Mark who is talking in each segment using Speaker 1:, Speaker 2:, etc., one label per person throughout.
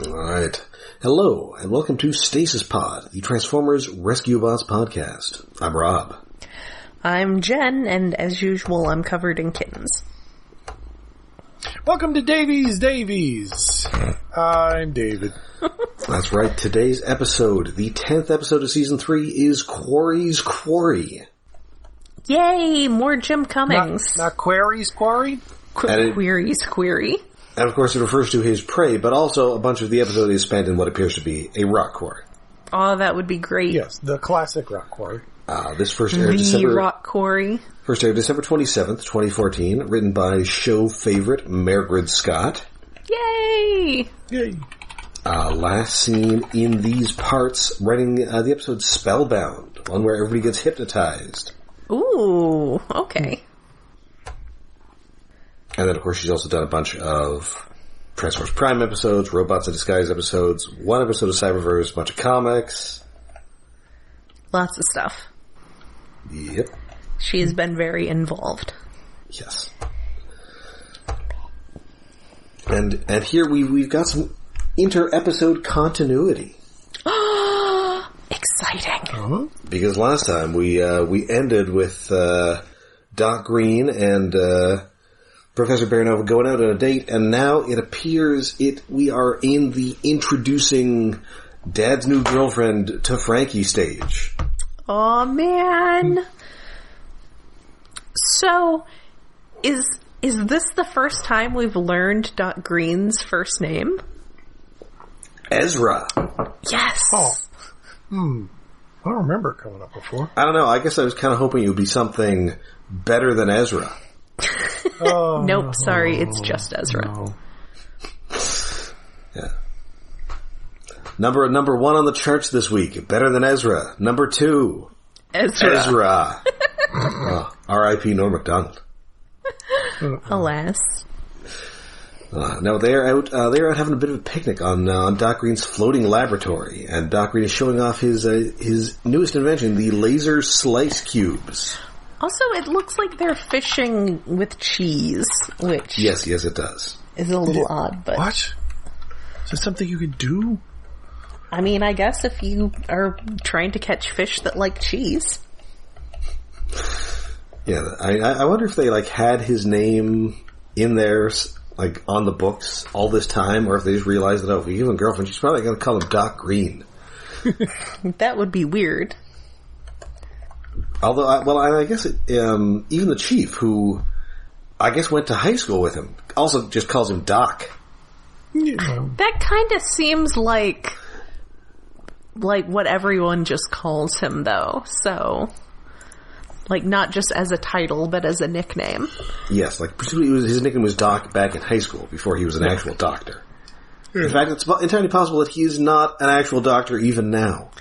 Speaker 1: Alright. Hello, and welcome to Stasis Pod, the Transformers Rescue Bots podcast. I'm Rob.
Speaker 2: I'm Jen, and as usual, I'm covered in kittens.
Speaker 3: Welcome to Davies. I'm David.
Speaker 1: That's right, today's episode, the 10th episode of Season 3, is Quarry's Quarry.
Speaker 2: Yay! More Jim Cummings.
Speaker 3: Not Quarry's Quarry?
Speaker 2: Query's Query.
Speaker 1: And of course it refers to his prey, but also a bunch of the episode is spent in what appears to be a rock quarry.
Speaker 2: Oh, that would be great.
Speaker 3: Yes, the classic rock quarry.
Speaker 1: This first aired
Speaker 2: rock quarry.
Speaker 1: First aired December 27th, 2014, written by show favorite Margaret Scott.
Speaker 2: Yay!
Speaker 3: Yay.
Speaker 1: Last seen in these parts, writing the episode Spellbound, one where everybody gets hypnotized.
Speaker 2: Ooh, okay.
Speaker 1: And then, of course, she's also done a bunch of Transformers Prime episodes, Robots in Disguise episodes, one episode of Cyberverse, a bunch of comics.
Speaker 2: Lots of stuff.
Speaker 1: Yep.
Speaker 2: She has been very involved.
Speaker 1: Yes. And here we've got some inter-episode continuity.
Speaker 2: Exciting.
Speaker 3: Uh-huh.
Speaker 1: Because last time we ended with Doc Green and Professor Baranova going out on a date, and now it appears we are in the introducing Dad's new girlfriend to Frankie stage.
Speaker 2: Oh man. So, is this the first time we've learned Doc Green's first name?
Speaker 1: Ezra.
Speaker 2: Yes.
Speaker 3: Oh. I don't remember it coming up before.
Speaker 1: I don't know. I guess I was kind of hoping it would be something better than Ezra.
Speaker 2: Nope, sorry, it's just Ezra.
Speaker 3: No.
Speaker 1: Yeah. Number one on the charts this week. Better than Ezra. Number 2. Ezra. R.I.P. Norm Macdonald.
Speaker 2: Alas.
Speaker 1: No, they're out having a bit of a picnic on Doc Green's floating laboratory, and Doc Green is showing off his newest invention, the laser slice cubes.
Speaker 2: Also, it looks like they're fishing with cheese, which
Speaker 1: Yes, it does.
Speaker 2: is a little odd, but
Speaker 3: What? Is that something you could do?
Speaker 2: I mean, I guess if you are trying to catch fish that like cheese.
Speaker 1: Yeah, I wonder if they had his name in there, on the books all this time, or if they just realized that, if we give him a girlfriend, she's probably going to call him Doc Green.
Speaker 2: That would be weird.
Speaker 1: Although, I guess even the chief, who I guess went to high school with him, also just calls him Doc.
Speaker 3: Yeah.
Speaker 2: That kind of seems like what everyone just calls him, though. So, not just as a title, but as a nickname.
Speaker 1: Yes, presumably his nickname was Doc back in high school before he was an actual doctor. In fact, it's entirely possible that he is not an actual doctor even now.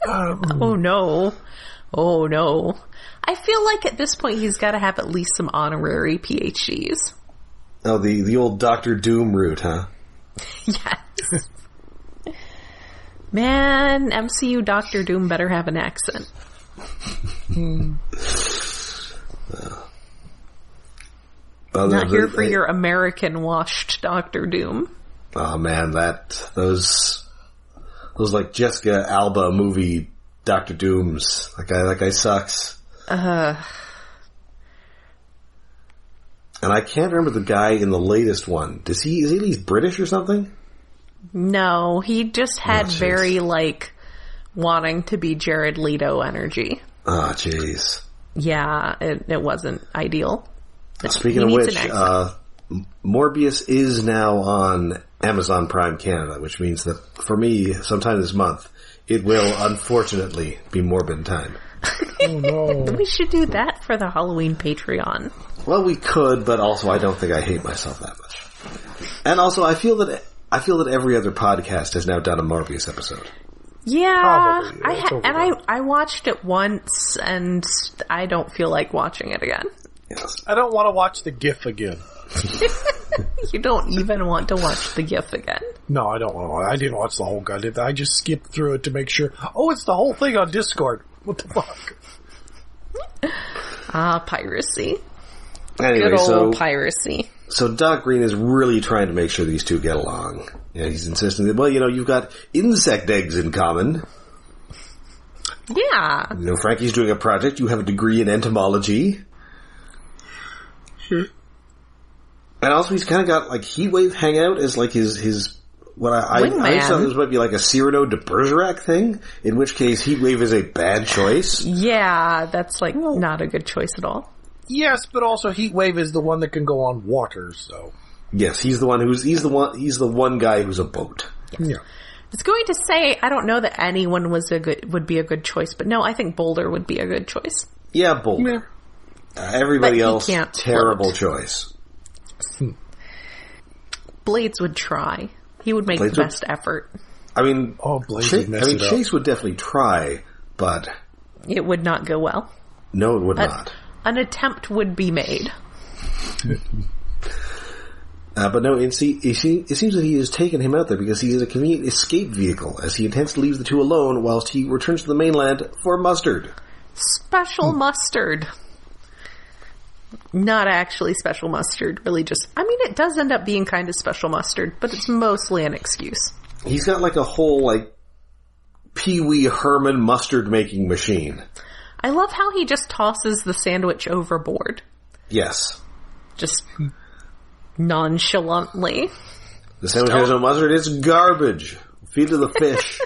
Speaker 2: Oh no. I feel like at this point he's got to have at least some honorary PhDs.
Speaker 1: Oh, the old Dr. Doom route, huh?
Speaker 2: Yes. Man, MCU Dr. Doom better have an accent. Not here for your American-washed Dr. Doom.
Speaker 1: Oh man, those Jessica Alba movie Dr. Dooms. That guy sucks. And I can't remember the guy in the latest one. Is he at least British or something?
Speaker 2: No, he just had very, wanting to be Jared Leto energy.
Speaker 1: Ah, jeez.
Speaker 2: Yeah, it wasn't ideal.
Speaker 1: Speaking of which, Morbius is now on Amazon Prime Canada, which means that for me, sometime this month, it will unfortunately be Morbin time.
Speaker 3: Oh no.
Speaker 2: We should do that for the Halloween Patreon.
Speaker 1: Well, we could, but also I don't think I hate myself that much. And also, I feel that every other podcast has now done a Morbius episode.
Speaker 2: Yeah,
Speaker 3: Probably.
Speaker 2: I watched it once, and I don't feel like watching it again.
Speaker 1: Yes.
Speaker 3: I don't want to watch the GIF again.
Speaker 2: You don't even want to watch the GIF again.
Speaker 3: No, I don't want to watch. I didn't watch the whole goddamn thing. I just skipped through it to make sure. Oh, it's the whole thing on Discord. What the fuck?
Speaker 2: Piracy.
Speaker 1: Anyway,
Speaker 2: Good old piracy.
Speaker 1: So Doc Green is really trying to make sure these two get along. He's insisting that, well, you've got insect eggs in common.
Speaker 2: Yeah.
Speaker 1: Frankie's doing a project. You have a degree in entomology.
Speaker 3: Sure.
Speaker 1: And also he's kind of got, Heatwave hang out as, his what I thought this might be like a Cyrano de Bergerac thing, in which case Heatwave is a bad choice.
Speaker 2: Yeah, that's, not a good choice at all.
Speaker 3: Yes, but also Heatwave is the one that can go on water, so.
Speaker 1: Yes, he's the one guy who's a boat.
Speaker 3: Yeah.
Speaker 2: I was going to say, I don't know that anyone would be a good choice, but no, I think Boulder would be a good choice.
Speaker 1: Yeah, Boulder.
Speaker 3: Yeah.
Speaker 1: Everybody else, terrible choice.
Speaker 2: Blades would try. He would make the best effort.
Speaker 1: I mean,
Speaker 3: Blades would mess it up.
Speaker 1: Chase would definitely try, but
Speaker 2: it would not go well.
Speaker 1: No, it would not.
Speaker 2: An attempt would be made.
Speaker 1: But no, it seems that he has taken him out there because he is a convenient escape vehicle, as he intends to leave the two alone whilst he returns to the mainland for mustard.
Speaker 2: Special mustard. Not actually special mustard, really just... it does end up being kind of special mustard, but it's mostly an excuse.
Speaker 1: He's got a whole, Pee Wee Herman mustard-making machine.
Speaker 2: I love how he just tosses the sandwich overboard.
Speaker 1: Yes.
Speaker 2: Just nonchalantly.
Speaker 1: The sandwich has no mustard, it's garbage. Feed to the fish.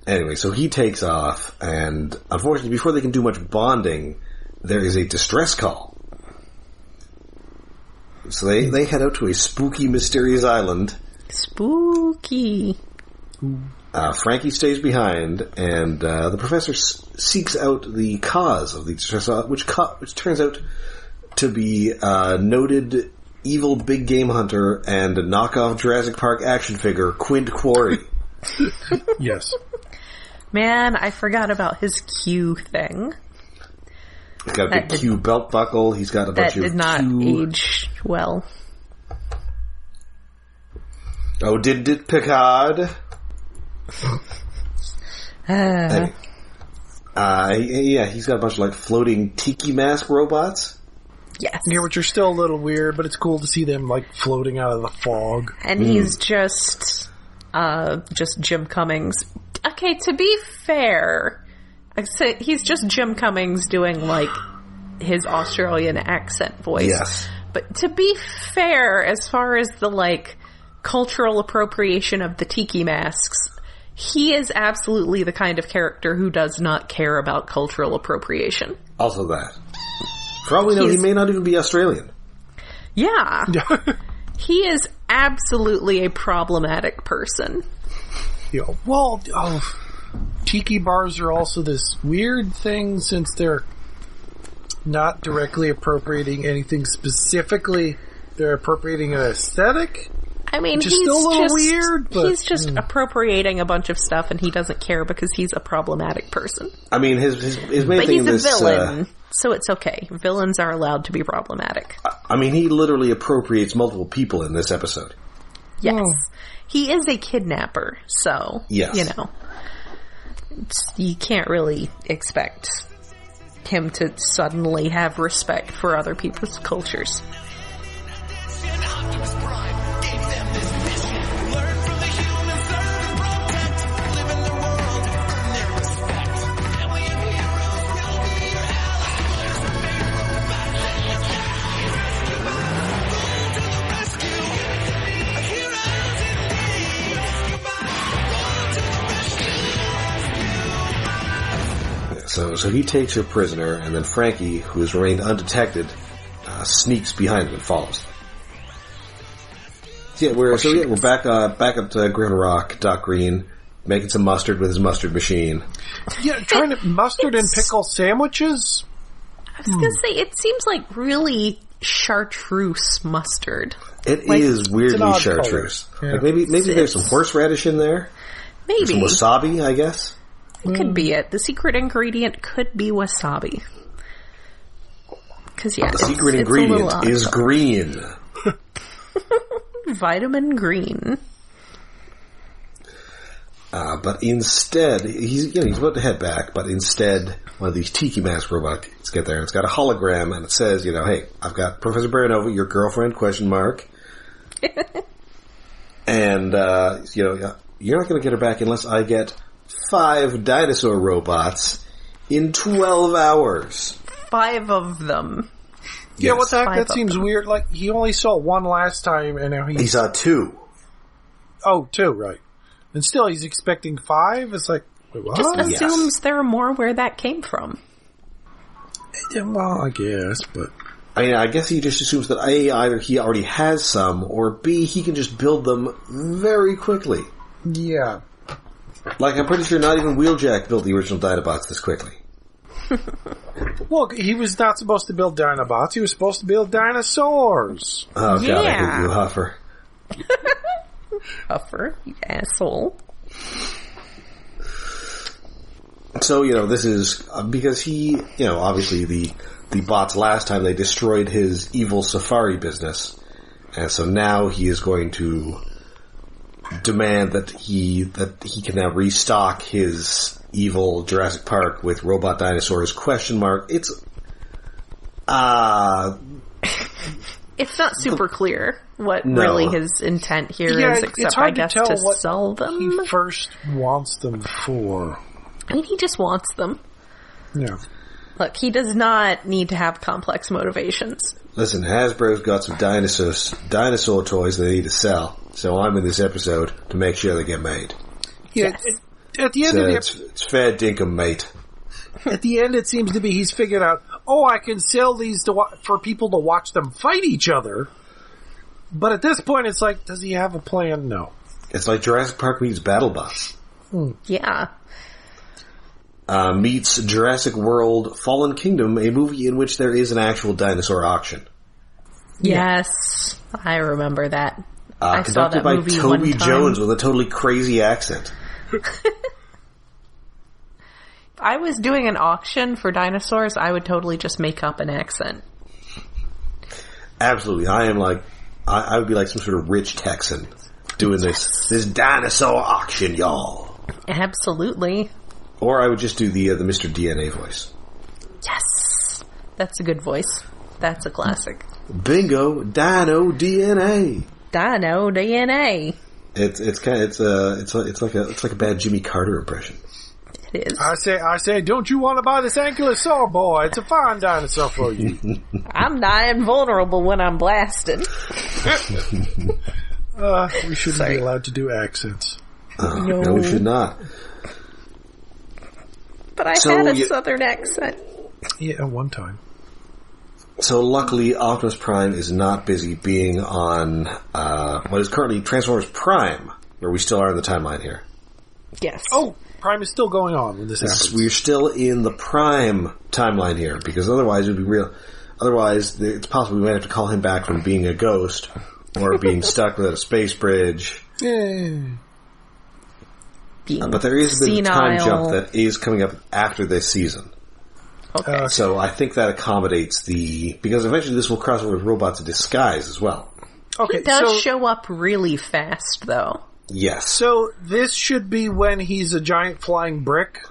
Speaker 1: Anyway, so he takes off, and unfortunately, before they can do much bonding, there is a distress call. So they head out to a spooky, mysterious island.
Speaker 2: Spooky.
Speaker 1: Frankie stays behind, and the professor seeks out the cause of the distress, which turns out to be noted evil big game hunter and knockoff Jurassic Park action figure Quint Quarry.
Speaker 3: Yes.
Speaker 2: Man, I forgot about his Q thing.
Speaker 1: He's got a big Q belt buckle. He's got a bunch of
Speaker 2: That did not age well.
Speaker 1: Oh, did Picard? Anyway. He's got a bunch of floating tiki mask robots.
Speaker 2: Yes.
Speaker 3: Yeah, which are still a little weird, but it's cool to see them floating out of the fog.
Speaker 2: And he's just Jim Cummings. Okay, to be fair, he's just Jim Cummings doing his Australian accent voice.
Speaker 1: Yes.
Speaker 2: But to be fair, as far as the cultural appropriation of the tiki masks, he is absolutely the kind of character who does not care about cultural appropriation.
Speaker 1: Also that. For all we know, he may not even be Australian.
Speaker 2: Yeah. He is absolutely a problematic person.
Speaker 3: Yeah. Well, tiki bars are also this weird thing since they're not directly appropriating anything specifically. They're appropriating an aesthetic.
Speaker 2: He's
Speaker 3: still a little weird, but
Speaker 2: he's just appropriating a bunch of stuff, and he doesn't care because he's a problematic person.
Speaker 1: His main
Speaker 2: but
Speaker 1: thing
Speaker 2: he's
Speaker 1: in this,
Speaker 2: a villain, so it's okay. Villains are allowed to be problematic.
Speaker 1: He literally appropriates multiple people in this episode.
Speaker 2: Yes. He is a kidnapper, so,
Speaker 1: yes.
Speaker 2: You can't really expect him to suddenly have respect for other people's cultures.
Speaker 1: So he takes her prisoner, and then Frankie, who has remained undetected, sneaks behind him and follows them. We're back up to Grand Rock. Doc Green making some mustard with his mustard machine.
Speaker 3: Yeah, trying to mustard and pickle sandwiches.
Speaker 2: I was gonna say, it seems like really chartreuse mustard.
Speaker 1: It is weirdly chartreuse.
Speaker 3: Yeah.
Speaker 1: Maybe there's some horseradish in there.
Speaker 2: Maybe
Speaker 1: some wasabi, I guess.
Speaker 2: It could be it. The secret ingredient could be wasabi. Because the
Speaker 1: secret ingredient is green.
Speaker 2: Vitamin green.
Speaker 1: But instead, he's about to head back, but instead, one of these tiki mask robots get there, and it's got a hologram, and it says, hey, I've got Professor Baranova, your girlfriend, ? And, you're not going to get her back unless I get 5 dinosaur robots in 12 hours.
Speaker 2: 5 of them.
Speaker 3: Yeah,
Speaker 1: Yes.
Speaker 3: what the heck? That seems weird. Like, he only saw 1 last time, and now
Speaker 1: He saw 2.
Speaker 3: Oh, 2, right. And still, he's expecting 5? It's like, wait, what?
Speaker 2: Just assumes there are more where that came from.
Speaker 3: Yeah, well, I guess, but...
Speaker 1: I guess he just assumes that A, either he already has some, or B, he can just build them very quickly.
Speaker 3: Yeah.
Speaker 1: Like, I'm pretty sure not even Wheeljack built the original Dinobots this quickly.
Speaker 3: Well, he was not supposed to build Dinobots, he was supposed to build dinosaurs.
Speaker 1: Oh,
Speaker 2: Yeah.
Speaker 1: God, I hate you, Huffer.
Speaker 2: Huffer, you asshole.
Speaker 1: So, this is, because he, obviously the bots last time, they destroyed his evil safari business. And so now he is going to demand that he can now restock his evil Jurassic Park with robot dinosaurs, ? It's,
Speaker 2: It's not super clear what really his intent here is,
Speaker 3: it's
Speaker 2: except
Speaker 3: hard
Speaker 2: I guess
Speaker 3: to tell
Speaker 2: to
Speaker 3: what
Speaker 2: sell them.
Speaker 3: he first wants them for.
Speaker 2: I mean, he just wants them.
Speaker 3: Yeah.
Speaker 2: Look, he does not need to have complex motivations.
Speaker 1: Listen, Hasbro's got some dinosaur toys they need to sell, so I'm in this episode to make sure they get made.
Speaker 3: Yeah.
Speaker 2: Yes.
Speaker 3: At the end of the
Speaker 1: It's fair dinkum, mate.
Speaker 3: At the end, it seems to be he's figured out, I can sell these for people to watch them fight each other. But at this point, it's like, does he have a plan? No.
Speaker 1: It's like Jurassic Park meets BattleBots.
Speaker 2: Yeah.
Speaker 1: Meets Jurassic World Fallen Kingdom, a movie in which there is an actual dinosaur auction.
Speaker 2: Yes. I remember that. I saw
Speaker 1: Conducted
Speaker 2: that
Speaker 1: by
Speaker 2: movie
Speaker 1: Toby
Speaker 2: one time.
Speaker 1: Jones with a totally crazy accent.
Speaker 2: If I was doing an auction for dinosaurs, I would totally just make up an accent.
Speaker 1: Absolutely. I am like, I would be like some sort of rich Texan doing this dinosaur auction, y'all.
Speaker 2: Absolutely.
Speaker 1: Or I would just do the Mr. DNA voice.
Speaker 2: Yes. That's a good voice. That's a classic.
Speaker 1: Bingo, Dino DNA.
Speaker 2: Dino DNA.
Speaker 1: It's like a bad Jimmy Carter impression.
Speaker 2: It is.
Speaker 3: I say, don't you want to buy this ankylosaur, boy? It's a fine dinosaur for you.
Speaker 2: I'm not invulnerable when I'm blasting.
Speaker 3: We shouldn't be allowed to do accents.
Speaker 1: No, we should not.
Speaker 2: But I had a southern accent.
Speaker 3: Yeah, one time.
Speaker 1: So luckily, Optimus Prime is not busy being on what is currently Transformers Prime, where we still are in the timeline here.
Speaker 2: Yes.
Speaker 3: Oh, Prime is still going on when this happens.
Speaker 1: We're still in the Prime timeline here, because otherwise it would be real. Otherwise, it's possible we might have to call him back from being a ghost, or being stuck without a space bridge. But there is a bit of a time jump that is coming up after this season.
Speaker 2: Okay.
Speaker 1: So I think that accommodates because eventually this will cross over with Robots in Disguise as well.
Speaker 3: Okay,
Speaker 2: He does show up really fast, though.
Speaker 1: Yes.
Speaker 3: So this should be when he's a giant flying brick?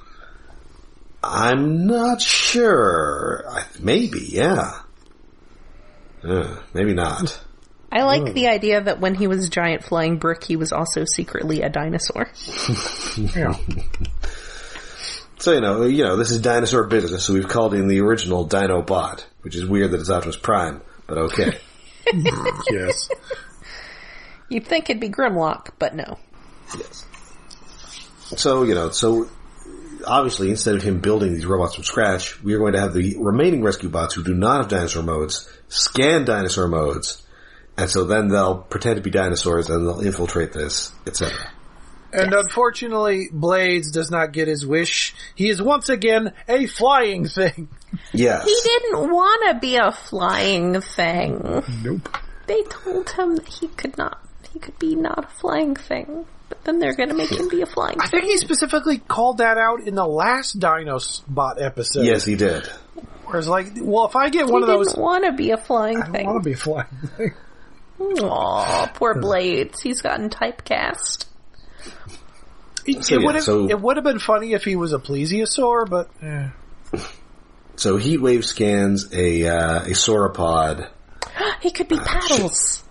Speaker 1: I'm not sure. Maybe, yeah. Maybe not.
Speaker 2: I like the idea that when he was a giant flying brick, he was also secretly a dinosaur.
Speaker 3: Yeah.
Speaker 1: So, this is dinosaur business, so we've called in the original Dinobot, which is weird that it's Optimus Prime, but okay.
Speaker 3: Yes.
Speaker 2: You'd think it'd be Grimlock, but no.
Speaker 1: Yes. So obviously, instead of him building these robots from scratch, we are going to have the remaining rescue bots who do not have dinosaur modes scan dinosaur modes, and so then they'll pretend to be dinosaurs and they'll infiltrate this, etc.
Speaker 3: And unfortunately, Blades does not get his wish. He is once again a flying thing.
Speaker 1: Yes.
Speaker 2: He didn't want to be a flying thing.
Speaker 3: Nope.
Speaker 2: They told him that he could be not a flying thing. But then they're going to make him be a flying thing.
Speaker 3: I think he specifically called that out in the last Dinobot episode.
Speaker 1: Yes, he did.
Speaker 3: Where it's like, well, if I get one of those...
Speaker 2: He didn't want to be a flying
Speaker 3: I
Speaker 2: thing.
Speaker 3: don't want to be a flying thing.
Speaker 2: Aw, poor Blades. He's gotten typecast.
Speaker 3: It would have been funny if he was a plesiosaur, but...
Speaker 1: So Heatwave scans a sauropod.
Speaker 2: He could be Paddles.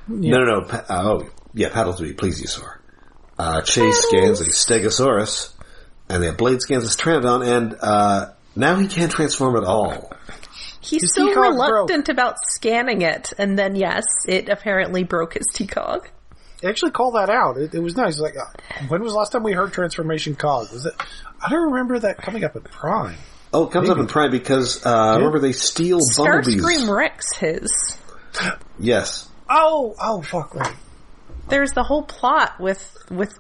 Speaker 1: No. Paddles would be plesiosaur. Chase scans a Stegosaurus, and the Blade scans a Pteranodon, and now he can't transform at all.
Speaker 2: He's so reluctant about scanning it, and then yes, it apparently broke his T-Cog.
Speaker 3: Actually call that out. It was nice. Like, when was the last time we heard Transformation Cog? Was it? I don't remember that coming up in Prime.
Speaker 1: Oh, it comes up in Prime because remember they steal Bumblebees.
Speaker 2: Starscream wrecks his.
Speaker 1: Yes.
Speaker 3: Oh, fuck right.
Speaker 2: There's the whole plot with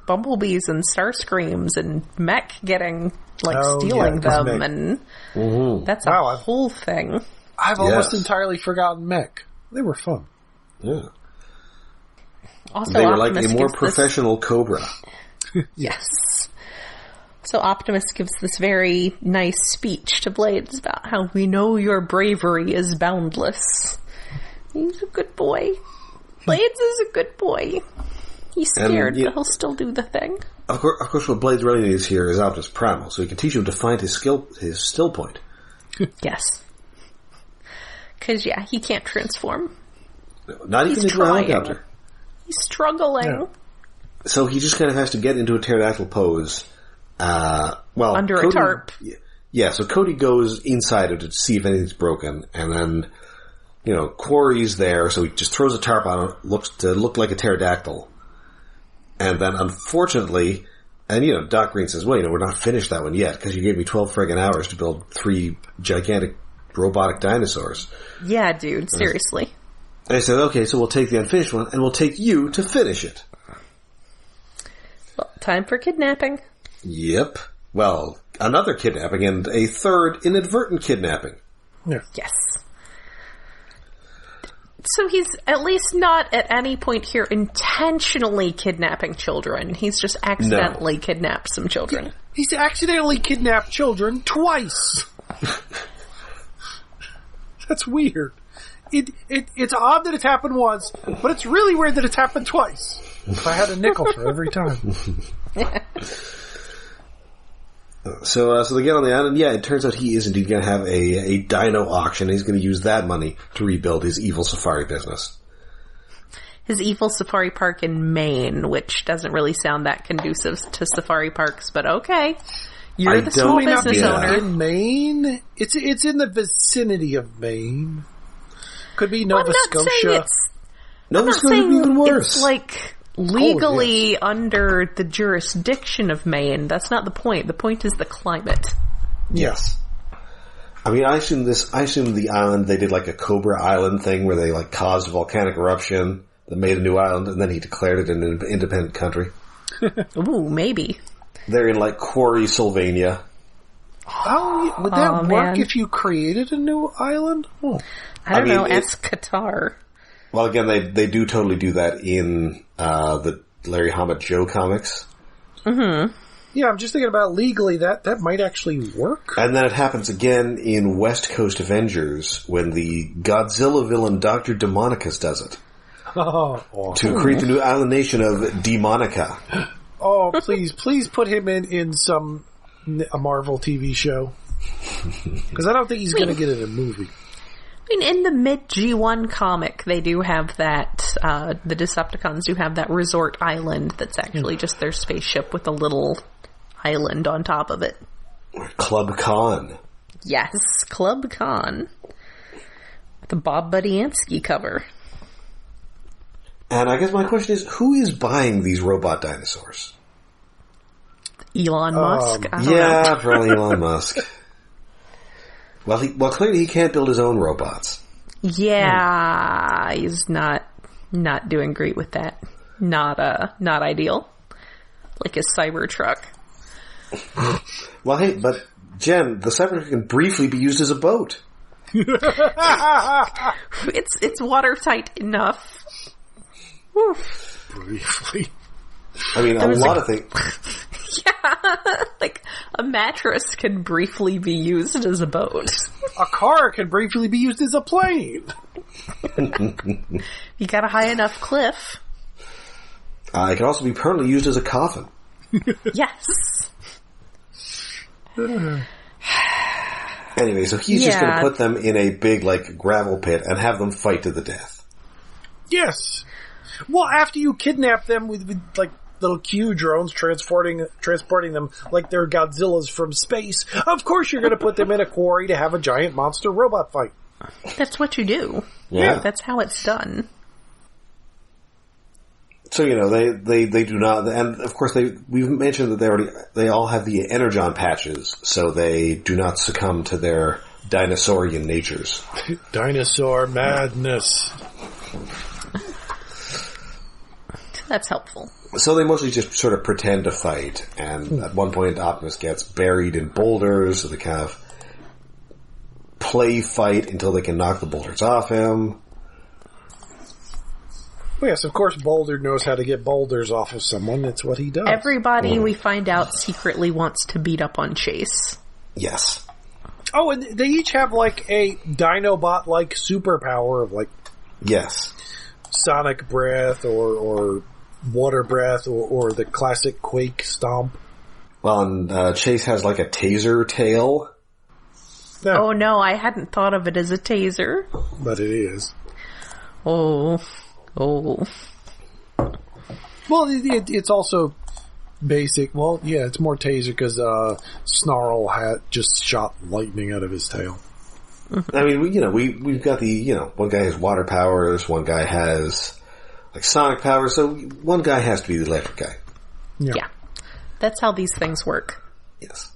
Speaker 2: Bumblebees and Starscreams and Mech getting stealing them, and that's a whole thing.
Speaker 3: I've almost entirely forgotten Mech. They were fun.
Speaker 1: Yeah.
Speaker 2: Also,
Speaker 1: they were
Speaker 2: Optimus
Speaker 1: like a more professional Cobra.
Speaker 2: Yes. So Optimus gives this very nice speech to Blades about how we know your bravery is boundless. He's a good boy. Blades is a good boy. He's scared, but he'll still do the thing.
Speaker 1: Of course, what Blades really needs here is Optimus Primal, so he can teach him to find his still point.
Speaker 2: Yes. Because, he can't transform.
Speaker 1: Not even into a helicopter.
Speaker 2: He's struggling.
Speaker 1: Yeah. So he just kind of has to get into a pterodactyl pose.
Speaker 2: Under Cody, a tarp.
Speaker 1: Yeah, so Cody goes inside it to see if anything's broken, and then, Quarry's there, so he just throws a tarp on it, looks to look like a pterodactyl. And then, unfortunately, and, Doc Green says, well, we're not finished that one yet, because you gave me 12 friggin' hours to build 3 gigantic robotic dinosaurs.
Speaker 2: Yeah, dude, seriously.
Speaker 1: And I said, okay, so we'll take the unfinished one, and we'll take you to finish it.
Speaker 2: Well, time for kidnapping.
Speaker 1: Yep. Well, another kidnapping, and a third inadvertent kidnapping.
Speaker 3: Yeah.
Speaker 2: Yes. So he's at least not at any point here intentionally kidnapping children. He's just accidentally kidnapped some children.
Speaker 3: He's accidentally kidnapped children twice. That's weird. It's odd that it's happened once, but it's really weird that it's happened twice. If I had a nickel for every time.
Speaker 1: So they get on the island. Yeah, it turns out he is indeed going to have a dino auction. He's going to use that money to rebuild his evil safari business.
Speaker 2: His evil safari park in Maine, which doesn't really sound that conducive to safari parks, but okay. You're the small business owner.
Speaker 3: In Maine? It's in the vicinity of Maine. Could be Nova Scotia.
Speaker 1: Nova Scotia would be even worse.
Speaker 2: It's like legally under the jurisdiction of Maine. That's not the point. The point is the climate.
Speaker 1: Yes. I mean, I assume the island, they did like a Cobra Island thing where they caused a volcanic eruption that made a new island, and then he declared it an independent country.
Speaker 2: Ooh, maybe.
Speaker 1: They're in Quarry, Sylvania.
Speaker 3: Oh, would that work if you created a new island? Oh.
Speaker 2: I don't know, ask Qatar.
Speaker 1: Well, again, they do totally do that in the Larry Hammett Joe comics.
Speaker 2: Mm-hmm.
Speaker 3: Yeah, I'm just thinking about legally, that might actually work.
Speaker 1: And then it happens again in West Coast Avengers when the Godzilla villain Dr. Demonicus does it.
Speaker 3: Oh.
Speaker 1: To create the new island nation of Demonica.
Speaker 3: Oh, please put him in a Marvel TV show. Because I don't think he's going to get in a movie.
Speaker 2: I mean, in the mid-G1 comic, they do have that, the Decepticons do have that resort island that's actually just their spaceship with a little island on top of it.
Speaker 1: Club Con.
Speaker 2: Yes, Club Con. The Bob Budiansky cover.
Speaker 1: And I guess my question is, who is buying these robot dinosaurs?
Speaker 2: Elon Musk? I don't know.
Speaker 1: Probably Elon Musk. Well, clearly he can't build his own robots.
Speaker 2: Yeah, he's not doing great with that. Not ideal. Like his Cybertruck.
Speaker 1: Well, hey, but Jen, the Cybertruck can briefly be used as a boat.
Speaker 2: It's watertight enough. Oof.
Speaker 3: Briefly.
Speaker 1: I mean, a lot of things.
Speaker 2: Yeah, like a mattress can briefly be used as a boat.
Speaker 3: A car can briefly be used as a plane.
Speaker 2: You got a high enough cliff.
Speaker 1: It can also be permanently used as a coffin.
Speaker 2: Yes.
Speaker 1: Anyway, so he's just going to put them in a big, like, gravel pit and have them fight to the death.
Speaker 3: Yes. Well, after you kidnap them with like, little Q drones transporting them like they're Godzillas from space, of course you're going to put them in a quarry to have a giant monster robot fight.
Speaker 2: That's what you do.
Speaker 1: Yeah.
Speaker 2: That's how it's done.
Speaker 1: So, they do not, and of course we've mentioned that they all have the energon patches, so they do not succumb to their dinosaurian natures.
Speaker 3: Dinosaur madness.
Speaker 2: That's helpful.
Speaker 1: So they mostly just sort of pretend to fight, and at one point Optimus gets buried in boulders, so they kind of play fight until they can knock the boulders off him.
Speaker 3: Well, yes, of course Boulder knows how to get boulders off of someone. That's what he does.
Speaker 2: Everybody, we find out, secretly wants to beat up on Chase.
Speaker 1: Yes.
Speaker 3: Oh, and they each have, like, a Dinobot-like superpower of, like...
Speaker 1: Yes.
Speaker 3: Sonic breath, or water breath, or the classic Quake stomp.
Speaker 1: Well, and Chase has, like, a taser tail.
Speaker 3: No.
Speaker 2: Oh, no, I hadn't thought of it as a taser.
Speaker 3: But it is.
Speaker 2: Oh.
Speaker 3: Well, it's also basic. Well, yeah, it's more taser because Snarl just shot lightning out of his tail.
Speaker 1: I mean, we've got one guy has water powers, one guy has like sonic powers, so one guy has to be the electric guy.
Speaker 2: Yeah. That's how these things work.
Speaker 1: Yes.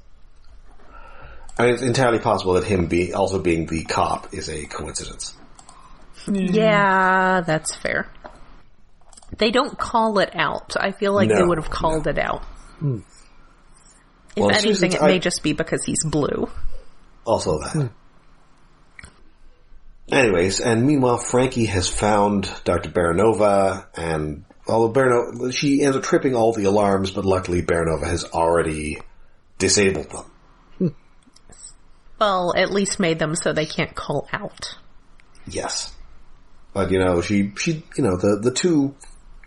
Speaker 1: I mean, it's entirely possible that him also being the cop is a coincidence.
Speaker 2: Yeah, that's fair. They don't call it out. I feel like they would have called it out. If anything, it may just be because he's blue.
Speaker 1: Also that. Anyways, and meanwhile, Frankie has found Dr. Baranova, and although she ends up tripping all the alarms, but luckily Baranova has already disabled them.
Speaker 2: Well, at least made them so they can't call out.
Speaker 1: Yes. But, she the two,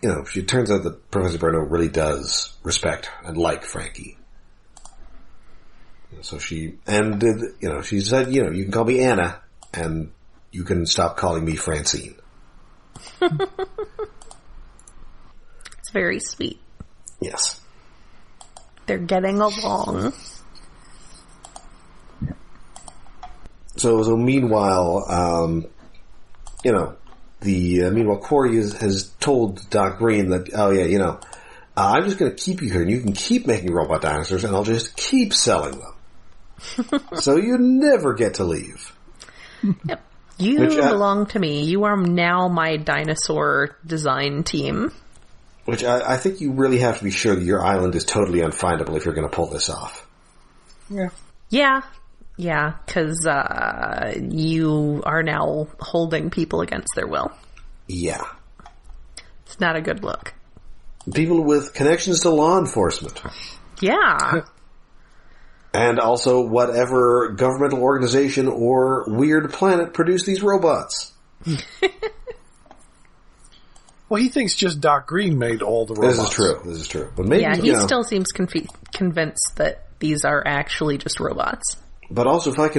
Speaker 1: it turns out that Professor Baranova really does respect and like Frankie. So she said, you can call me Anna, and you can stop calling me Francine.
Speaker 2: It's very sweet.
Speaker 1: Yes.
Speaker 2: They're getting along.
Speaker 1: So meanwhile, meanwhile Quarry has told Doc Green that, I'm just going to keep you here and you can keep making robot dinosaurs and I'll just keep selling them. So you never get to leave.
Speaker 2: Yep. You belong to me. You are now my dinosaur design team.
Speaker 1: Which I think you really have to be sure that your island is totally unfindable if you're going to pull this off.
Speaker 3: Yeah.
Speaker 2: Yeah. Yeah, because you are now holding people against their will.
Speaker 1: Yeah.
Speaker 2: It's not a good look.
Speaker 1: People with connections to law enforcement.
Speaker 2: Yeah.
Speaker 1: And also whatever governmental organization or weird planet produced these robots.
Speaker 3: Well, he thinks just Doc Green made all the robots.
Speaker 1: This is true. But maybe,
Speaker 2: he still seems convinced that these are actually just robots.
Speaker 1: But also, if I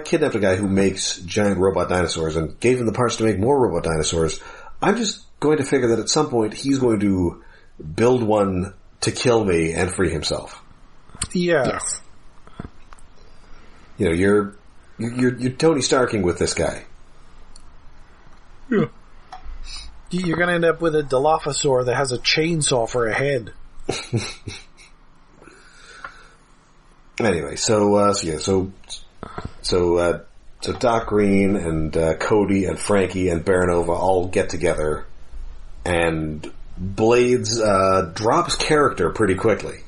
Speaker 1: kidnapped a guy who makes giant robot dinosaurs and gave him the parts to make more robot dinosaurs, I'm just going to figure that at some point he's going to build one to kill me and free himself.
Speaker 3: Yeah.
Speaker 2: Yes.
Speaker 1: You're Tony Starking with this guy.
Speaker 3: Yeah. You're going to end up with a Dilophosaur that has a chainsaw for a head.
Speaker 1: Anyway, so Doc Green and Cody and Frankie and Baranova all get together, and Blades drops character pretty quickly.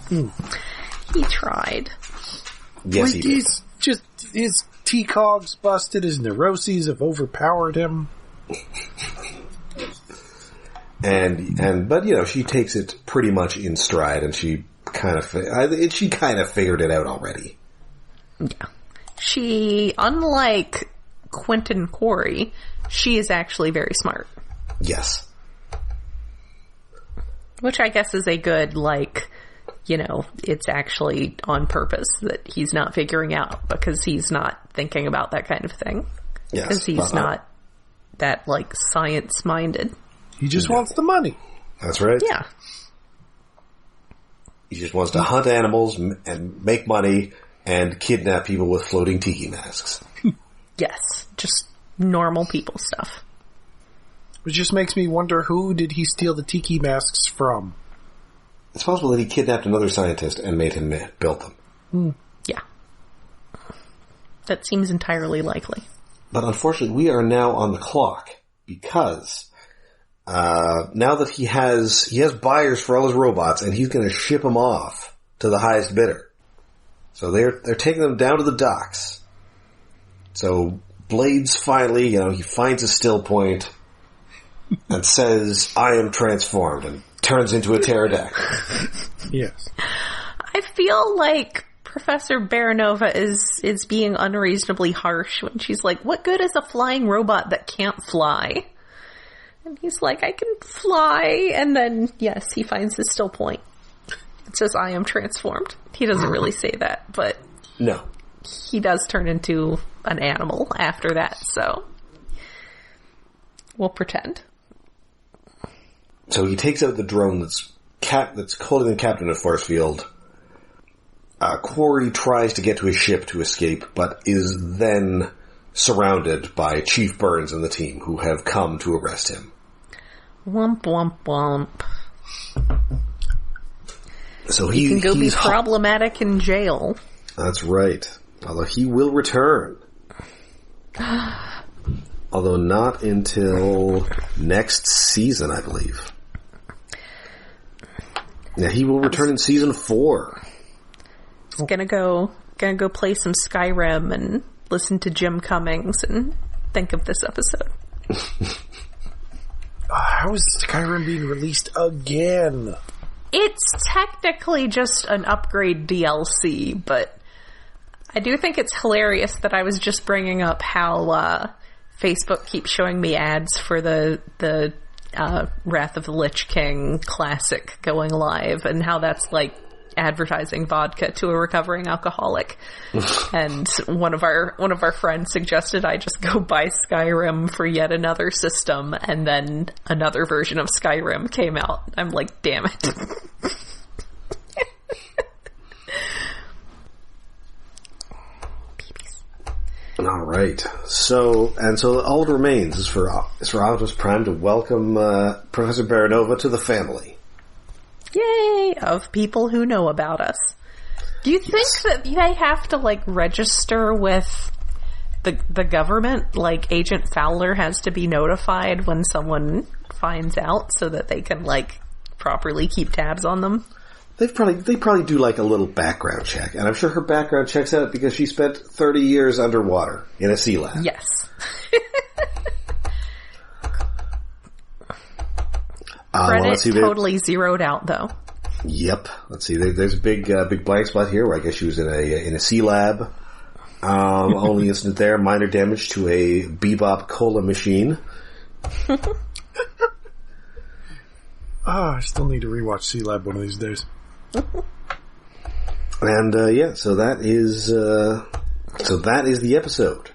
Speaker 2: He tried.
Speaker 1: Yes, he did.
Speaker 3: His T-cogs busted, his neuroses have overpowered him.
Speaker 1: But she takes it pretty much in stride, and she kind of figured it out already.
Speaker 2: Yeah. She, unlike Quint Quarry, she is actually very smart.
Speaker 1: Yes.
Speaker 2: Which I guess is a good, like, you know, it's actually on purpose that he's not figuring out because he's not thinking about that kind of thing.
Speaker 1: Yes.
Speaker 2: Because he's not that, like, science-minded.
Speaker 3: He just wants the money.
Speaker 1: That's right.
Speaker 2: Yeah.
Speaker 1: He just wants to hunt animals and make money and kidnap people with floating tiki masks.
Speaker 2: Yes. Just normal people stuff.
Speaker 3: Which just makes me wonder, who did he steal the tiki masks from?
Speaker 1: It's possible that he kidnapped another scientist and made him build them.
Speaker 2: Yeah. That seems entirely likely.
Speaker 1: But unfortunately, we are now on the clock because now that he has buyers for all his robots, and he's going to ship them off to the highest bidder. So they're taking them down to the docks. So Blades finally, he finds a still point and says, "I am transformed," and turns into a pterodactyl.
Speaker 3: Yes.
Speaker 2: I feel like Professor Baranova is being unreasonably harsh when she's like, what good is a flying robot that can't fly? And he's like, I can fly. And then, yes, he finds his still point. It says, I am transformed. He doesn't really say that, but
Speaker 1: no,
Speaker 2: he does turn into an animal after that, so we'll pretend.
Speaker 1: So he takes out the drone that's holding the captain of force field. Quarry tries to get to his ship to escape, but is then surrounded by Chief Burns and the team, who have come to arrest him.
Speaker 2: Womp, womp, womp.
Speaker 1: So
Speaker 2: he can go be problematic in jail.
Speaker 1: That's right. Although he will return. Although not until next season, I believe. Yeah, he will return in season 4.
Speaker 2: He's gonna go play some Skyrim and listen to Jim Cummings and think of this episode.
Speaker 3: How is Skyrim being released again?
Speaker 2: It's technically just an upgrade DLC, but I do think it's hilarious that I was just bringing up how Facebook keeps showing me ads for the Wrath of the Lich King classic going live, and how that's like advertising vodka to a recovering alcoholic. And one of our friends suggested I just go buy Skyrim for yet another system, and then another version of Skyrim came out. I'm like, damn it.
Speaker 1: All right. So all that remains is for Optimus Prime to welcome Professor Baranova to the family.
Speaker 2: Yay! Of people who know about us. Do you think that they have to, like, register with the government? Like, Agent Fowler has to be notified when someone finds out so that they can, like, properly keep tabs on them?
Speaker 1: They probably do, like, a little background check. And I'm sure her background checks out because she spent 30 years underwater in a sea lab.
Speaker 2: Yes. Credit totally zeroed out, though.
Speaker 1: Yep. Let's see. There's a big blank spot here where I guess she was in a sea lab. Only incident there: minor damage to a Bebop cola machine.
Speaker 3: I still need to rewatch Sea Lab one of these days.
Speaker 1: And so that is the episode.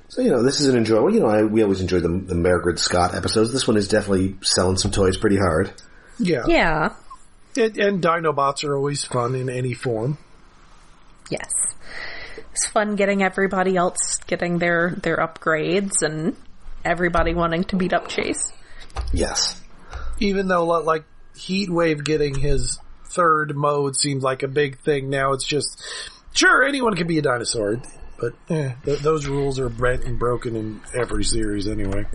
Speaker 1: So, this is an enjoyable. We always enjoy the Margaret Scott episodes. This one is definitely selling some toys pretty hard.
Speaker 3: Yeah.
Speaker 2: Yeah.
Speaker 3: And Dinobots are always fun in any form.
Speaker 2: Yes. It's fun getting everybody else getting their upgrades and everybody wanting to beat up Chase.
Speaker 1: Yes. Even
Speaker 3: though, like, Heatwave getting his third mode seems like a big thing now, it's just, sure, anyone can be a dinosaur. But those rules are bent and broken in every series anyway.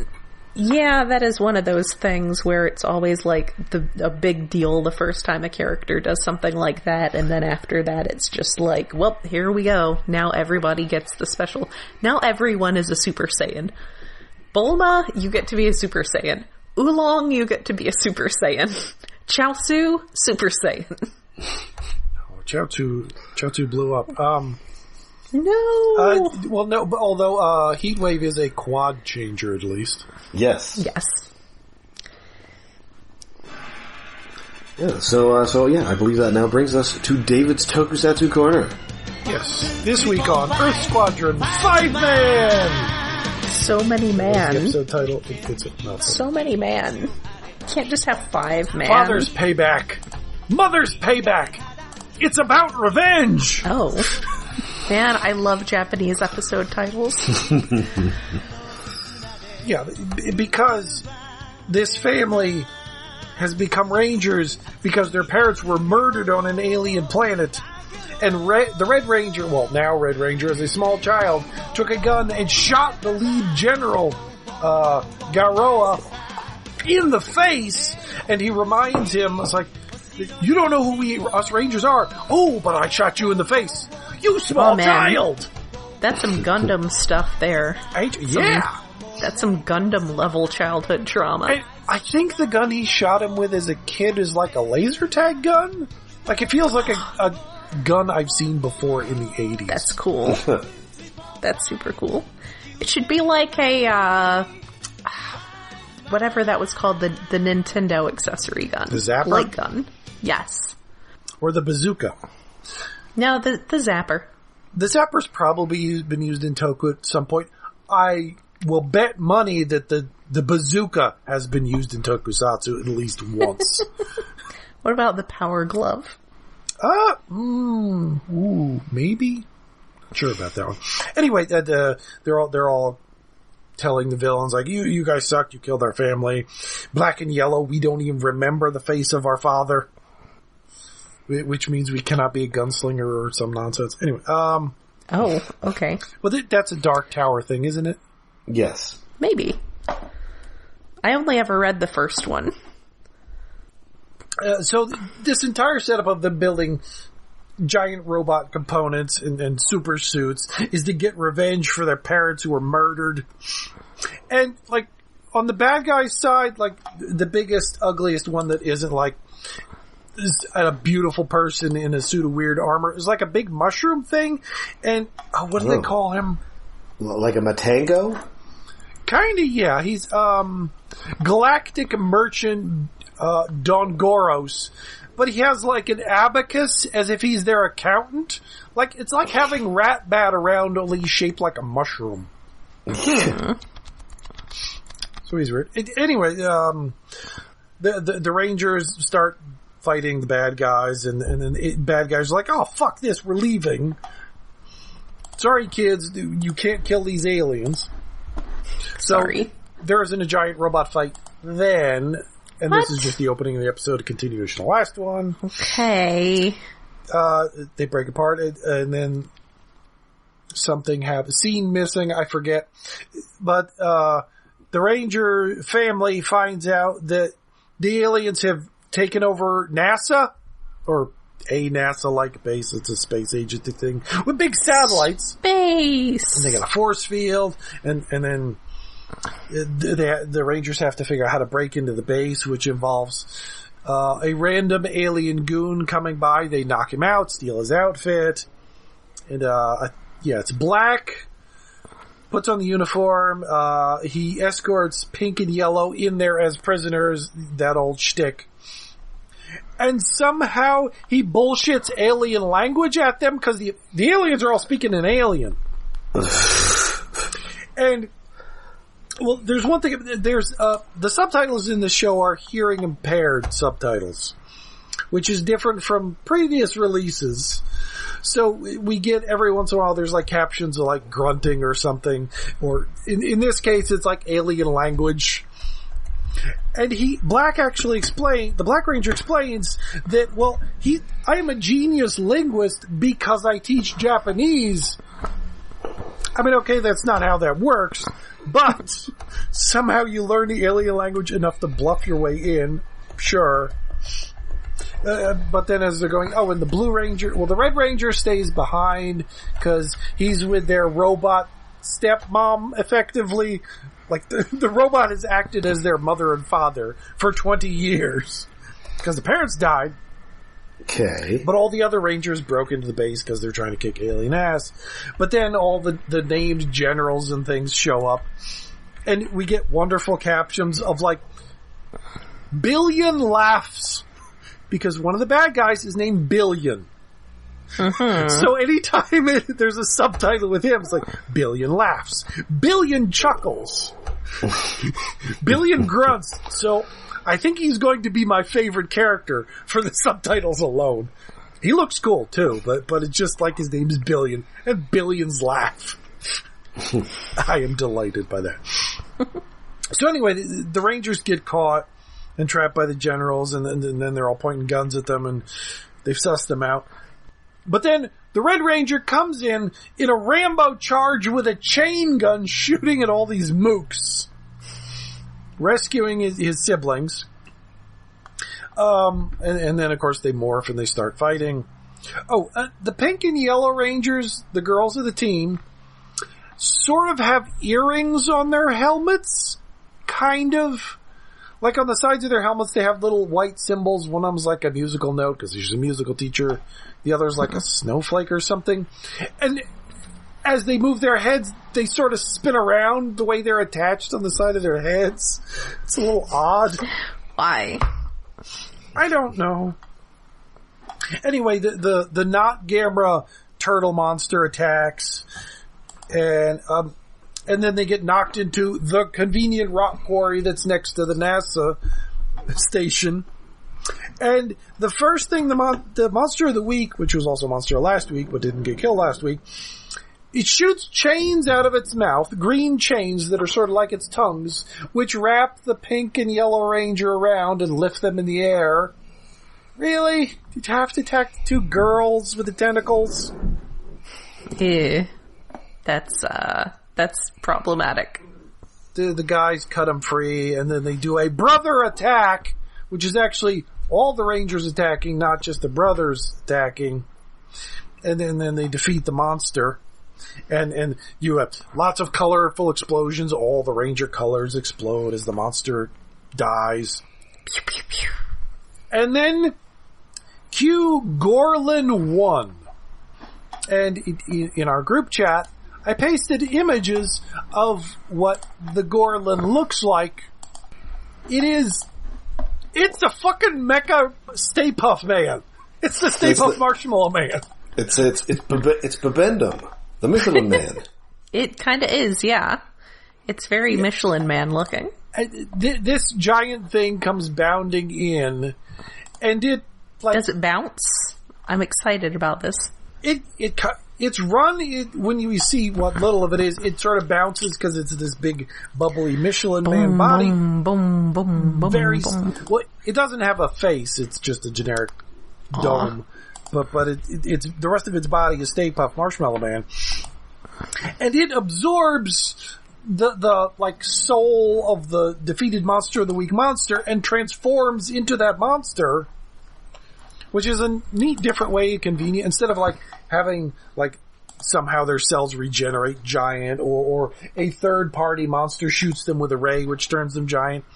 Speaker 2: Yeah, that is one of those things where it's always like a big deal the first time a character does something like that, and then after that it's just like, well, here we go. Now everybody gets the special. Now everyone is a Super Saiyan. Bulma, you get to be a Super Saiyan. Oolong, you get to be a Super Saiyan. Chaozu, Super Saiyan.
Speaker 3: Oh, Chaozu blew up.
Speaker 2: No.
Speaker 3: Well, no, but although Heatwave is a quad changer at least.
Speaker 1: Yes.
Speaker 2: Yes.
Speaker 1: Yeah, so yeah, I believe that now brings us to David's Tokusatsu Corner.
Speaker 3: Yes, this week on Earth Squadron 5-Man!
Speaker 2: So many man.
Speaker 3: The episode title?
Speaker 2: So many man. Can't just have 5 man.
Speaker 3: Father's payback. Mother's payback. It's about revenge!
Speaker 2: Oh. Man, I love Japanese episode titles.
Speaker 3: Yeah, because this family has become rangers because their parents were murdered on an alien planet. And the Red Ranger, well, now Red Ranger, as a small child, took a gun and shot the lead general, Garoa, in the face. And he reminds him, it's like, you don't know who us Rangers are. Oh, but I shot you in the face. You small child!
Speaker 2: That's some Gundam stuff there. That's some Gundam level childhood trauma.
Speaker 3: I think the gun he shot him with as a kid is like a laser tag gun. Like, it feels like a gun I've seen before in the 80s.
Speaker 2: That's cool. That's super cool. It should be like a, whatever that was called, the Nintendo accessory gun.
Speaker 3: The Zapper?
Speaker 2: Light gun. Yes.
Speaker 3: Or the bazooka.
Speaker 2: No, the Zapper.
Speaker 3: The Zapper's probably been used in Toku at some point. I will bet money that the bazooka has been used in Tokusatsu at least once.
Speaker 2: What about the Power Glove?
Speaker 3: Maybe. Not sure about that one. Anyway, they're all telling the villains, like, you guys sucked, you killed our family. Black and yellow, we don't even remember the face of our father. Which means we cannot be a gunslinger or some nonsense. Anyway,
Speaker 2: Oh, okay.
Speaker 3: Well, that's a Dark Tower thing, isn't it?
Speaker 1: Yes.
Speaker 2: Maybe. I only ever read the first one.
Speaker 3: So this entire setup of them building giant robot components and super suits is to get revenge for their parents who were murdered. And, like, on the bad guy's side, like, the biggest, ugliest one that isn't, like, is a beautiful person in a suit of weird armor is like a big mushroom thing. And, what do they call him?
Speaker 1: Like a Matango?
Speaker 3: Kinda, yeah. He's, Galactic Merchant, Dongoros. But he has like an abacus as if he's their accountant. Like, it's like having Ratbat around, only he's shaped like a mushroom. So he's weird. Anyway, the Rangers start fighting the bad guys, and then bad guys are like, oh, fuck this, we're leaving. Sorry, kids, you can't kill these aliens.
Speaker 2: Sorry.
Speaker 3: So, there isn't a giant robot fight then, and this is just the opening of the episode, a continuation of the last one.
Speaker 2: Okay.
Speaker 3: They break apart, and then something happens. Scene missing, I forget. But, the Ranger family finds out that the aliens have taken over NASA, or a NASA-like base. It's a space agency thing with big satellites.
Speaker 2: Space.
Speaker 3: And they got a force field, and then the Rangers have to figure out how to break into the base, which involves a random alien goon coming by. They knock him out, steal his outfit, and it's black. Puts on the uniform. He escorts Pink and Yellow in there as prisoners. That old shtick. And somehow he bullshits alien language at them because the aliens are all speaking in alien. And, well, there's one thing. There's the subtitles in the show are hearing impaired subtitles, which is different from previous releases. So we get every once in a while there's like captions of like grunting or something, or in this case it's like alien language. And the Black Ranger explains that, well, I am a genius linguist because I teach Japanese. I mean, okay, that's not how that works, but somehow you learn the alien language enough to bluff your way in, sure. But then as they're going, and the Red Ranger stays behind because he's with their robot stepmom, effectively. Like, the robot has acted as their mother and father for 20 years. Because the parents died.
Speaker 1: Okay.
Speaker 3: But all the other Rangers broke into the base because they're trying to kick alien ass. But then all the named generals and things show up. And we get wonderful captions of, like, billion laughs because one of the bad guys is named Billion.
Speaker 2: Mm-hmm.
Speaker 3: So anytime there's a subtitle with him, it's like, Billion laughs, Billion chuckles, Billion grunts. So I think he's going to be my favorite character for the subtitles alone. He looks cool too, but it's just like his name is Billion, and Billions laugh. I am delighted by that. So anyway, the Rangers get caught and trapped by the generals, and then they're all pointing guns at them, and they've sussed them out. But then the Red Ranger comes in a Rambo charge with a chain gun, shooting at all these mooks, rescuing his siblings. And then, of course, they morph and they start fighting. The pink and yellow Rangers, the girls of the team, sort of have earrings on their helmets, kind of. Like on the sides of their helmets, they have little white symbols. One of them's like a musical note, because she's a musical teacher. The other's like a snowflake or something. And as they move their heads, they sort of spin around the way they're attached on the side of their heads. It's a little odd.
Speaker 2: Why?
Speaker 3: I don't know. Anyway, the not Gamera turtle monster attacks, and then they get knocked into the convenient rock quarry that's next to the NASA station. And the first thing the monster of the week, which was also monster of last week, but didn't get killed last week, it shoots chains out of its mouth, green chains that are sort of like its tongues, which wrap the pink and yellow Ranger around and lift them in the air. Really? Did you have to attack the two girls with the tentacles?
Speaker 2: Yeah. That's problematic.
Speaker 3: The guys cut them free, and then they do a brother attack, which is actually all the Rangers attacking, not just the brothers attacking. And then they defeat the monster. And you have lots of colorful explosions. All the Ranger colors explode as the monster dies.
Speaker 2: Pew, pew, pew.
Speaker 3: And then Q Gorlin won. And in our group chat, I pasted images of what the Gorlin looks like. It's the fucking mecha Stay Puft Man. It's the Stay Puft Marshmallow Man.
Speaker 1: It's Bibendum, the Michelin Man.
Speaker 2: It kind of is, yeah. It's very Michelin Man looking.
Speaker 3: This giant thing comes bounding in, and it
Speaker 2: does it bounce? I'm excited about this.
Speaker 3: It's run. When you see what little of it is, it sort of bounces because it's this big bubbly Michelin Man body.
Speaker 2: Boom, boom, boom, boom.
Speaker 3: Very
Speaker 2: boom.
Speaker 3: well. It doesn't have a face. It's just a generic dome. But it's the rest of its body is Stay Puft Marshmallow Man, and it absorbs the like soul of the defeated monster of the week monster and transforms into that monster, which is a neat, different way, convenient. Instead of like having like somehow their cells regenerate giant, or a third party monster shoots them with a ray which turns them giant.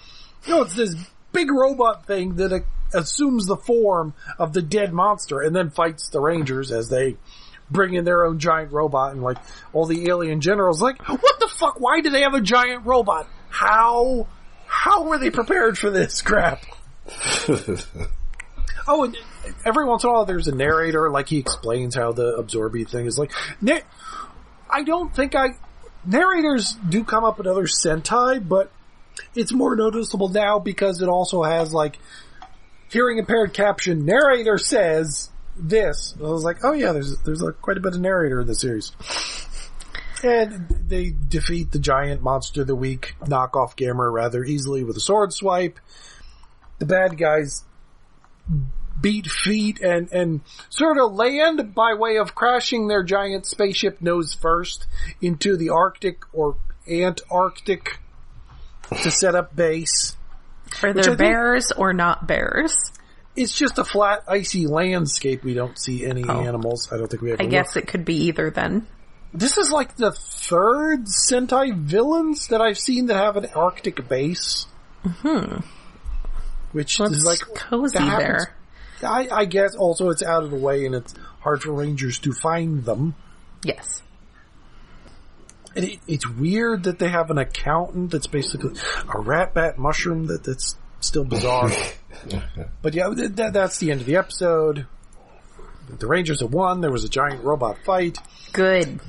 Speaker 3: It's this big robot thing that assumes the form of the dead monster and then fights the Rangers as they bring in their own giant robot, and like all the alien generals like, what the fuck? Why do they have a giant robot? How were they prepared for this crap? Oh, and every once in a while there's a narrator, like he explains how the Absorby thing is like. Narrators do come up in other Sentai, but it's more noticeable now because it also has like hearing impaired caption, narrator says this. I was like, oh yeah, there's quite a bit of narrator in the series. And they defeat the giant monster of the week knockoff Gamera rather easily with a sword swipe. The bad guys beat feet and sort of land by way of crashing their giant spaceship nose first into the Arctic or Antarctic to set up base.
Speaker 2: Are there bears or not bears?
Speaker 3: It's just a flat, icy landscape. We don't see any animals. I don't think we have.
Speaker 2: I guess it could be either then.
Speaker 3: This is like the third Sentai villains that I've seen that have an Arctic base.
Speaker 2: Mm-hmm.
Speaker 3: Which
Speaker 2: Looks
Speaker 3: is like
Speaker 2: cozy there.
Speaker 3: I guess also it's out of the way and it's hard for Rangers to find them.
Speaker 2: Yes.
Speaker 3: And it's weird that they have an accountant that's basically a rat bat mushroom that's Still bizarre. But yeah, that's the end of the episode. The Rangers have won. There was a giant robot fight.
Speaker 2: Good.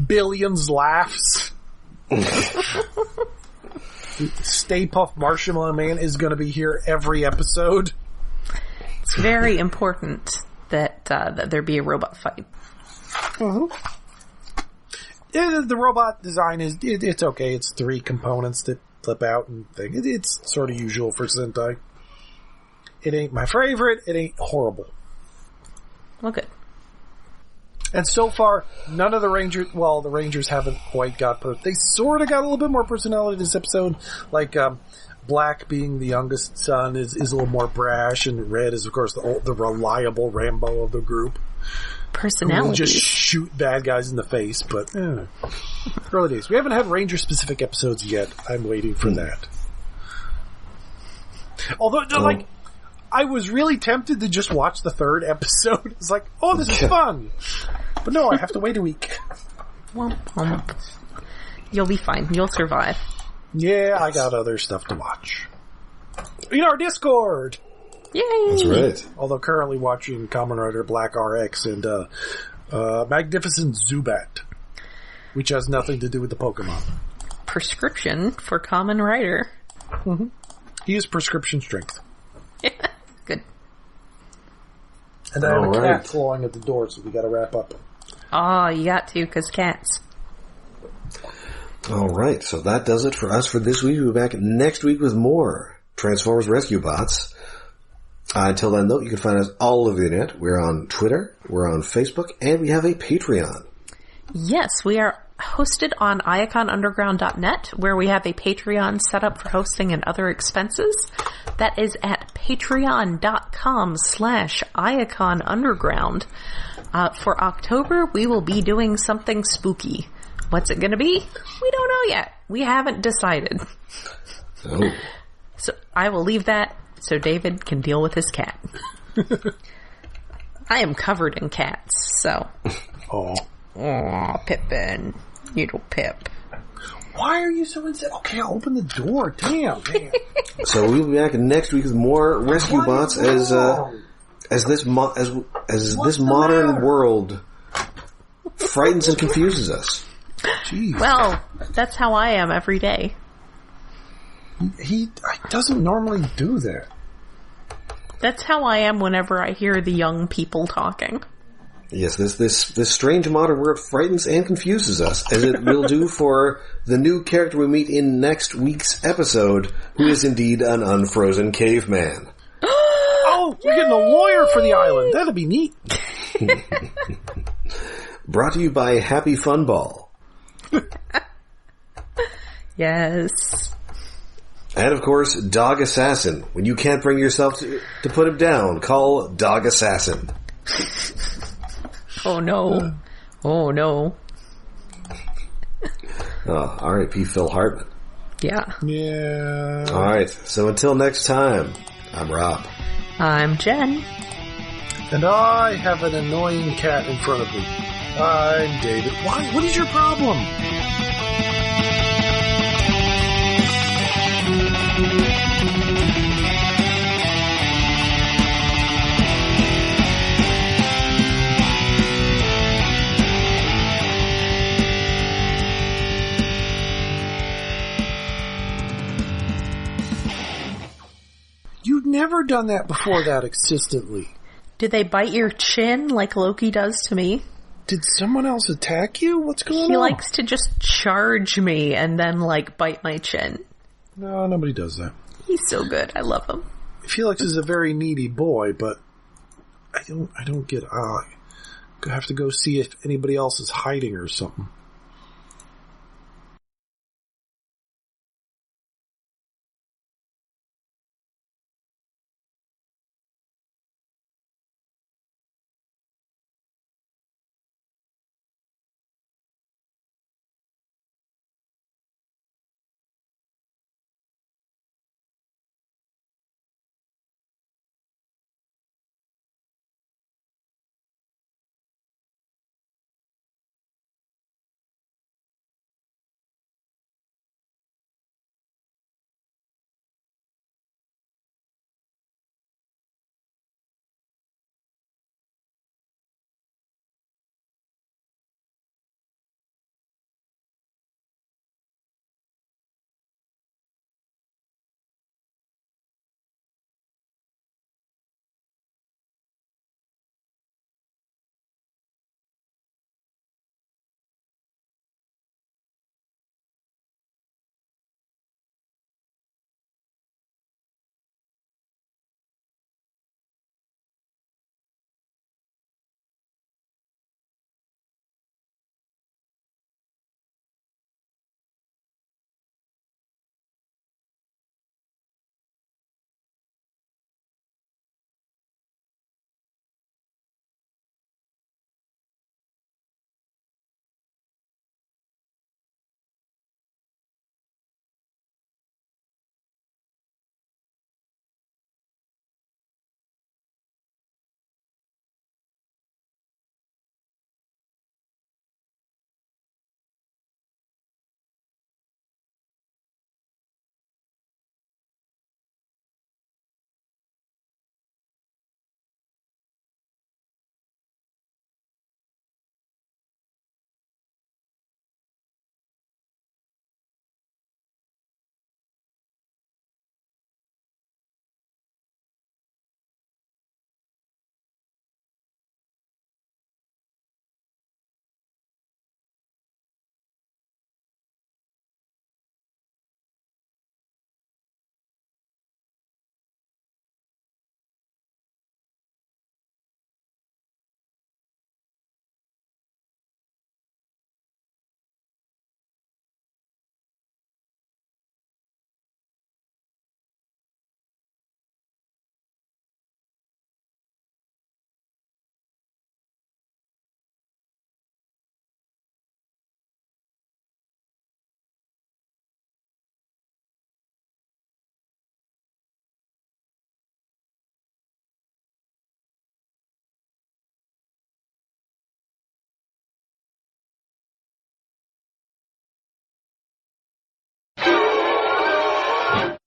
Speaker 3: Billions laughs. Stay Puft Marshmallow Man is going to be here every episode.
Speaker 2: It's very important that there be a robot fight.
Speaker 3: Mm-hmm. The robot design is it's okay. It's 3 components that flip out and thing. It's sort of usual for Sentai. It ain't my favorite. It ain't horrible.
Speaker 2: Well, good.
Speaker 3: And so far, none of the Rangers... Well, the Rangers haven't quite got... They sort of got a little bit more personality this episode. Like, Black, being the youngest son, is a little more brash, and Red is, of course, the reliable Rambo of the group.
Speaker 2: Personality.
Speaker 3: We'll just shoot bad guys in the face, but... early days. We haven't had Ranger-specific episodes yet. I'm waiting for that. Although, like... I was really tempted to just watch the 3rd episode. It's like, oh, this is fun. But no, I have to wait a week.
Speaker 2: Womp womp. You'll be fine. You'll survive.
Speaker 3: Yeah, I got other stuff to watch. In our Discord!
Speaker 2: Yay!
Speaker 1: That's right.
Speaker 3: Although currently watching Kamen Rider Black RX and Magnificent Zubat, which has nothing to do with the Pokemon.
Speaker 2: Prescription for Kamen Rider.
Speaker 3: Mm-hmm. He is prescription strength.
Speaker 2: Good.
Speaker 3: And I have a cat clawing at the door, so we gotta wrap up.
Speaker 2: Oh, you got to, because cats.
Speaker 1: All right, so that does it for us for this week. We'll be back next week with more Transformers Rescue Bots. Until then, though, you can find us all over the internet. We're on Twitter, we're on Facebook, and we have a Patreon.
Speaker 2: Yes, we are hosted on iaconunderground.net, where we have a Patreon set up for hosting and other expenses. That is at patreon.com/iaconunderground. For October, we will be doing something spooky. What's it going to be? We don't know yet. We haven't decided.
Speaker 1: Oh.
Speaker 2: So I will leave that so David can deal with his cat. I am covered in cats, so.
Speaker 3: Oh.
Speaker 2: Aw, Pippin. Little Pip.
Speaker 3: Why are you so insane? Okay, I'll open the door. Damn, man.
Speaker 1: So we'll be back next week with more Rescue Bots as this modern world frightens and confuses us.
Speaker 3: Jeez.
Speaker 2: Well, that's how I am every day.
Speaker 3: He doesn't normally do that.
Speaker 2: That's how I am whenever I hear the young people talking.
Speaker 1: Yes, this strange modern world frightens and confuses us, as it will do for the new character we meet in next week's episode, who is indeed an unfrozen caveman.
Speaker 3: Oh, we're getting a lawyer for the island. That'd be neat.
Speaker 1: Brought to you by Happy Fun Ball.
Speaker 2: Yes.
Speaker 1: And of course, Dog Assassin. When you can't bring yourself to put him down, call Dog Assassin.
Speaker 2: Oh no. Oh no.
Speaker 1: Oh, R.I.P. Phil Hartman.
Speaker 2: Yeah.
Speaker 3: Yeah.
Speaker 1: Alright, so until next time, I'm Rob.
Speaker 2: I'm Jen.
Speaker 3: And I have an annoying cat in front of me. I'm David. Why? What is your problem? You've never done that before that consistently.
Speaker 2: Did they bite your chin like Loki does to me?
Speaker 3: Did someone else attack you? What's going on?
Speaker 2: He likes to just charge me and then, like, bite my chin.
Speaker 3: No, nobody does that.
Speaker 2: He's so good. I love him.
Speaker 3: Felix is a very needy boy, but I don't get... I have to go see if anybody else is hiding or something.